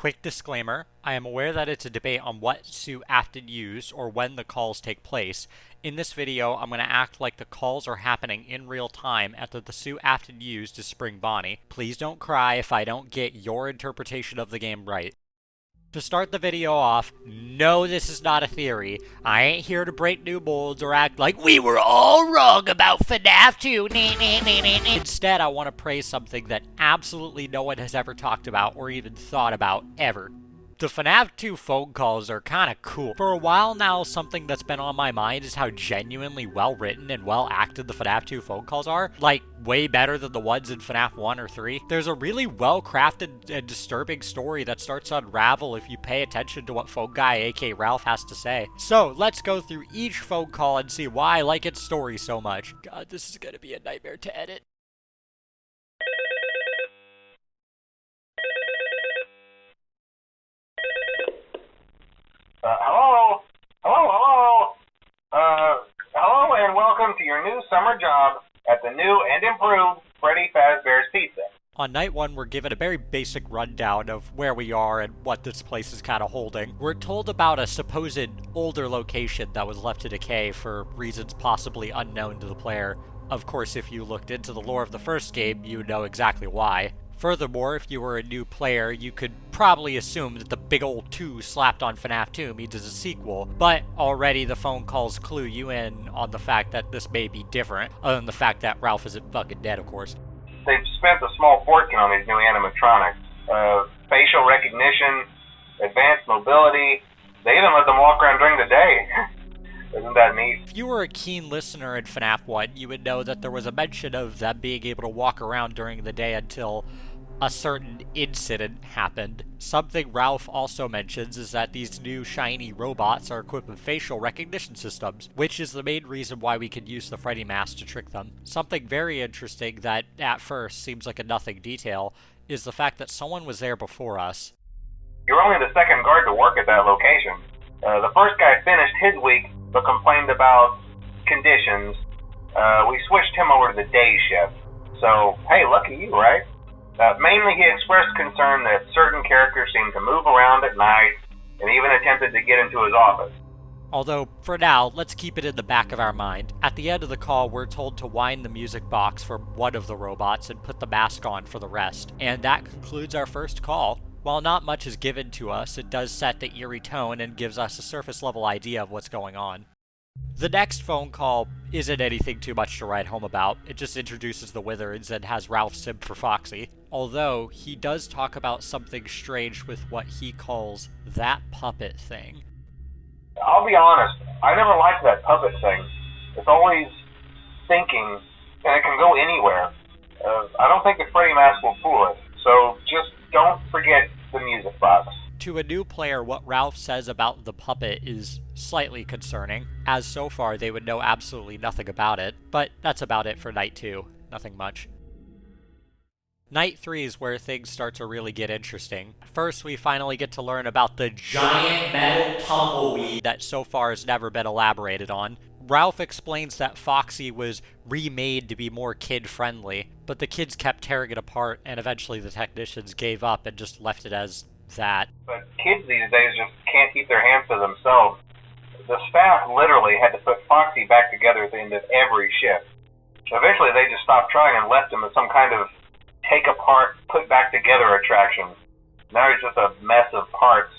Quick disclaimer, I am aware that it's a debate on what suit often used or when the calls take place. In this video, I'm going to act like the calls are happening in real time after the suit often used is Spring Bonnie. Please don't cry if I don't get your interpretation of the game right. To start the video off, no, this is not a theory. I ain't here to break new molds or act like we were all wrong about Fnaf 2. Instead, I want to praise something that absolutely no one has ever talked about or even thought about ever. The Fnaf 2 phone calls are kinda cool. For a while now, something that's been on my mind is how genuinely well written and well acted the Fnaf 2 phone calls are. Like, way better than the ones in Fnaf 1 or 3. There's a really well crafted and disturbing story that starts to unravel if you pay attention to what phone guy aka Ralph has to say. So, let's go through each phone call and see why I like its story so much. God, this is gonna be a nightmare to edit. Hello, and welcome to your new summer job at the new and improved Freddy Fazbear's Pizza. On night 1, we're given a very basic rundown of where we are and what this place is kind of holding. We're told about a supposed older location that was left to decay for reasons possibly unknown to the player. Of course, if you looked into the lore of the first game, you would know exactly why. Furthermore, if you were a new player, you could probably assume that the big old 2 slapped on Fnaf 2 means it's a sequel, but already the phone calls clue you in on the fact that this may be different, other than the fact that Ralph isn't fucking dead, of course. They've spent a small fortune on these new animatronics. Facial recognition, advanced mobility, they even let them walk around during the day. Isn't that neat? If you were a keen listener in Fnaf 1, you would know that there was a mention of them being able to walk around during the day until a certain incident happened. Something Ralph also mentions is that these new shiny robots are equipped with facial recognition systems, which is the main reason why we could use the Freddy mask to trick them. Something very interesting that at first seems like a nothing detail is the fact that someone was there before us. You're only the second guard to work at that location. The first guy finished his week but complained about conditions. We switched him over to the day shift. So, hey, lucky you, right? Mainly he expressed concern that certain characters seemed to move around at night and even attempted to get into his office. Although, for now, let's keep it in the back of our mind. At the end of the call, we're told to wind the music box for one of the robots and put the mask on for the rest. And that concludes our first call. While not much is given to us, it does set the eerie tone and gives us a surface-level idea of what's going on. The next phone call isn't anything too much to write home about. It just introduces the Wizards and has Ralph simp for Foxy. Although, he does talk about something strange with what he calls that puppet thing. I'll be honest, I never liked that puppet thing. It's always thinking, and it can go anywhere. I don't think the Freddy mask will fool us, so just don't forget the music box. To a new player, what Ralph says about the puppet is slightly concerning, as so far they would know absolutely nothing about it, but that's about it for Night 2. Nothing much. Night 3 is where things start to really get interesting. First, we finally get to learn about the giant metal tumbleweed that so far has never been elaborated on. Ralph explains that Foxy was remade to be more kid-friendly, but the kids kept tearing it apart, and eventually the technicians gave up and just left it as that. But kids these days just can't keep their hands to themselves. The staff literally had to put Foxy back together at the end of every shift. Eventually they just stopped trying and left him as some kind of take apart, put back together attraction. Now he's just a mess of parts.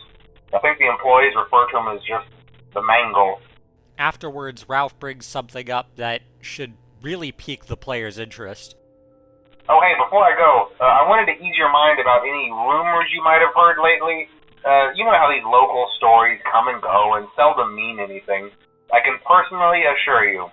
I think the employees refer to him as just the mangle. Afterwards, Ralph brings something up that should really pique the player's interest. Oh, hey, before I go, I wanted to ease your mind about any rumors you might have heard lately. You know how these local stories come and go and seldom mean anything. I can personally assure you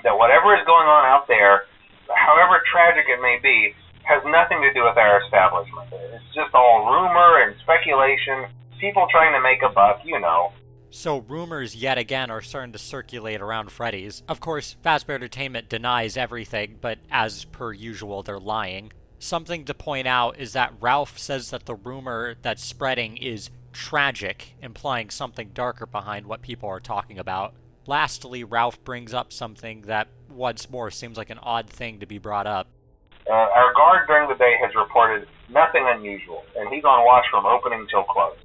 that whatever is going on out there, however tragic it may be, has nothing to do with our establishment. It's just all rumor and speculation, people trying to make a buck, you know. So rumors yet again are starting to circulate around Freddy's. Of course, Fazbear Entertainment denies everything, but as per usual, they're lying. Something to point out is that Ralph says that the rumor that's spreading is tragic, implying something darker behind what people are talking about. Lastly, Ralph brings up something that once more seems like an odd thing to be brought up. Our guard during the day has reported nothing unusual, and he's on watch from opening till close.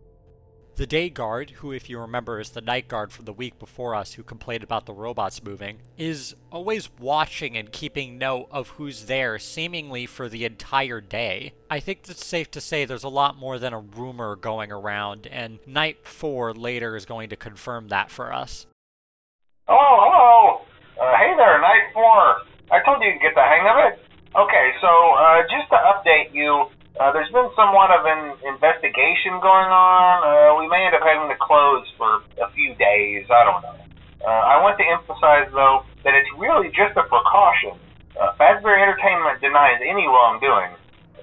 The day guard, who if you remember is the night guard from the week before us who complained about the robots moving, is always watching and keeping note of who's there seemingly for the entire day. I think it's safe to say there's a lot more than a rumor going around, and Night 4 later is going to confirm that for us. Hello! Hey there, Night 4. I told you to get the hang of it. Okay, so just to update you, there's been somewhat of an investigation going on. We may end up having to close for a few days. I don't know. I want to emphasize, though, that it's really just a precaution. Fazbear Entertainment denies any wrongdoing.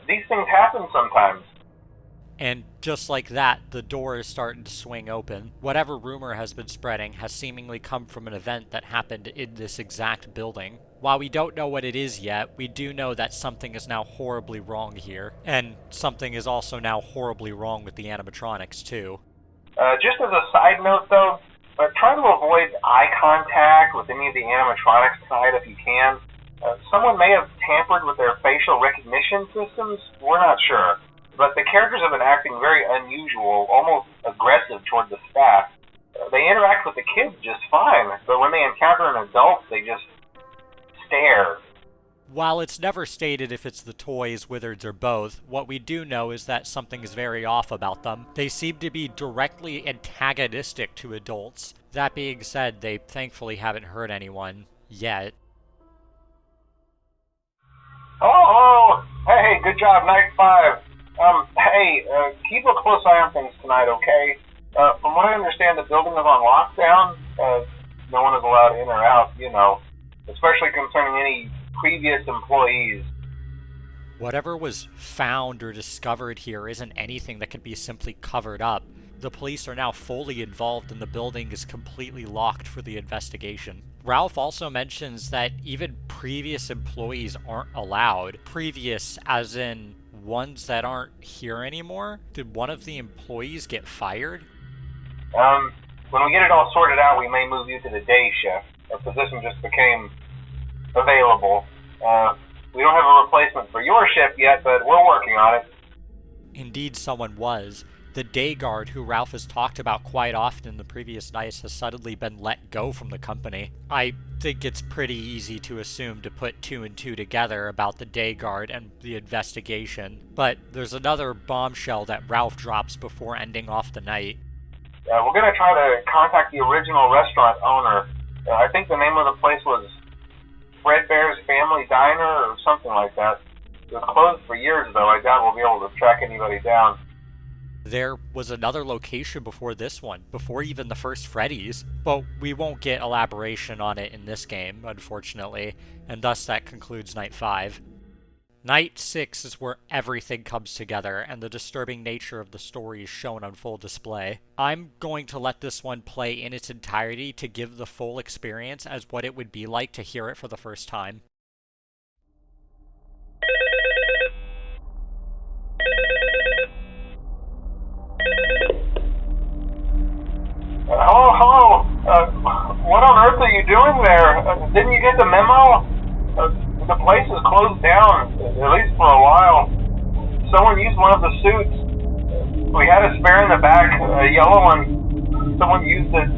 These things happen sometimes. And just like that, the door is starting to swing open. Whatever rumor has been spreading has seemingly come from an event that happened in this exact building. While we don't know what it is yet, we do know that something is now horribly wrong here. And something is also now horribly wrong with the animatronics, too. Just as a side note, though, try to avoid eye contact with any of the animatronics side if you can. Someone may have tampered with their facial recognition systems. We're not sure. But the characters have been acting very unusual, almost aggressive toward the staff. They interact with the kids just fine, but when they encounter an adult, they just stare. While it's never stated if it's the toys, wizards, or both, what we do know is that something is very off about them. They seem to be directly antagonistic to adults. That being said, they thankfully haven't hurt anyone yet. Oh, hey, good job, Night 5. Keep a close eye on things tonight, okay? From what I understand, the building is on lockdown. No one is allowed in or out, especially concerning any previous employees. Whatever was found or discovered here isn't anything that can be simply covered up. The police are now fully involved and the building is completely locked for the investigation. Ralph also mentions that even previous employees aren't allowed. Previous as in ones that aren't here anymore? Did one of the employees get fired? When we get it all sorted out, we may move you to the day shift. A position just became available. We don't have a replacement for your shift yet, but we're working on it. Indeed, someone was. The day guard, who Ralph has talked about quite often in the previous nights, has suddenly been let go from the company. I think it's pretty easy to assume to put two and two together about the day guard and the investigation. But there's another bombshell that Ralph drops before ending off the night. We're going to try to contact the original restaurant owner. I think the name of the place was Fredbear's Family Diner or something like that. It was closed for years, though. I doubt we'll be able to track anybody down. There was another location before this one, before even the first Freddy's, but we won't get elaboration on it in this game, unfortunately, and thus that concludes Night 5. Night 6 is where everything comes together, and the disturbing nature of the story is shown on full display. I'm going to let this one play in its entirety to give the full experience as what it would be like to hear it for the first time. Hello? What on earth are you doing there? Didn't you get the memo? The place is closed down, at least for a while. Someone used one of the suits. We had a spare in the back, a yellow one. Someone used it.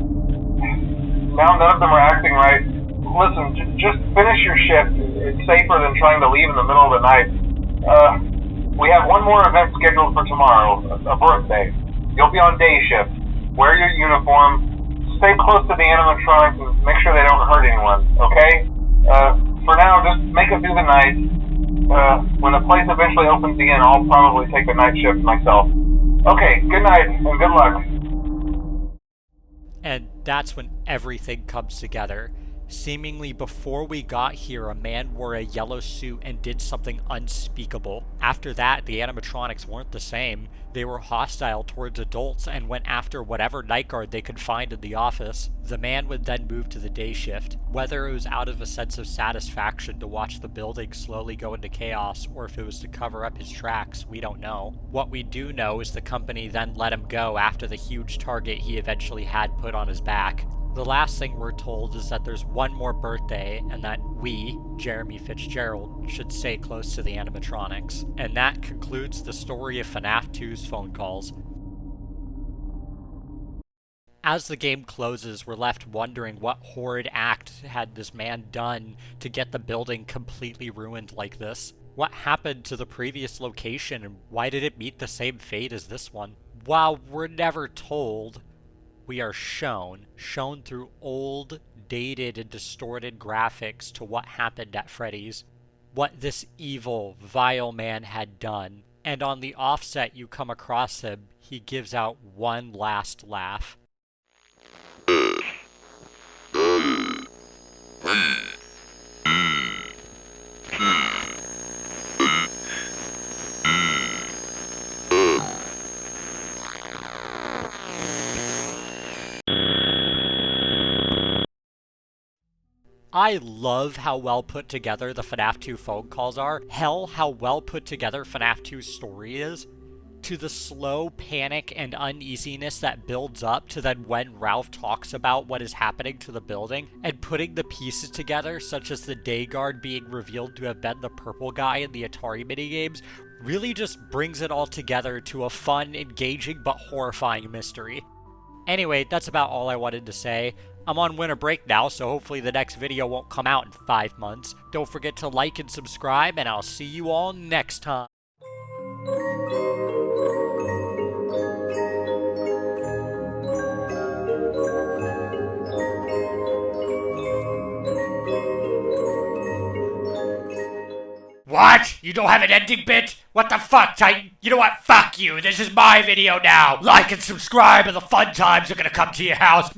Now none of them are acting right. Listen, just finish your shift. It's safer than trying to leave in the middle of the night. We have one more event scheduled for tomorrow, a birthday. You'll be on day shift. Wear your uniform. Stay close to the animatronics and make sure they don't hurt anyone, okay? For now, just make it through the night. When the place eventually opens again, I'll probably take the night shift myself. Okay, good night and good luck. And that's when everything comes together. Seemingly before we got here, a man wore a yellow suit and did something unspeakable. After that, the animatronics weren't the same. They were hostile towards adults and went after whatever night guard they could find in the office. The man would then move to the day shift. Whether it was out of a sense of satisfaction to watch the building slowly go into chaos, or if it was to cover up his tracks, we don't know. What we do know is the company then let him go after the huge target he eventually had put on his back. The last thing we're told is that there's one more birthday and that we, Jeremy Fitzgerald, should stay close to the animatronics. And that concludes the story of FNAF 2's phone calls. As the game closes, we're left wondering what horrid act had this man done to get the building completely ruined like this. What happened to the previous location and why did it meet the same fate as this one? While we're never told, we are shown through old, dated, and distorted graphics to what happened at Freddy's. What this evil, vile man had done. And on the offset you come across him, he gives out one last laugh. I love how well put together the FNAF 2 phone calls are. Hell, how well put together FNAF 2's story is. To the slow panic and uneasiness that builds up to then when Ralph talks about what is happening to the building and putting the pieces together, such as the day guard being revealed to have been the purple guy in the Atari minigames, really just brings it all together to a fun, engaging, but horrifying mystery. Anyway, that's about all I wanted to say. I'm on winter break now, so hopefully the next video won't come out in 5 months. Don't forget to like and subscribe, and I'll see you all next time. What? You don't have an ending bit? What the fuck, Titan? You know what? Fuck you. This is my video now. Like and subscribe and the fun times are gonna come to your house.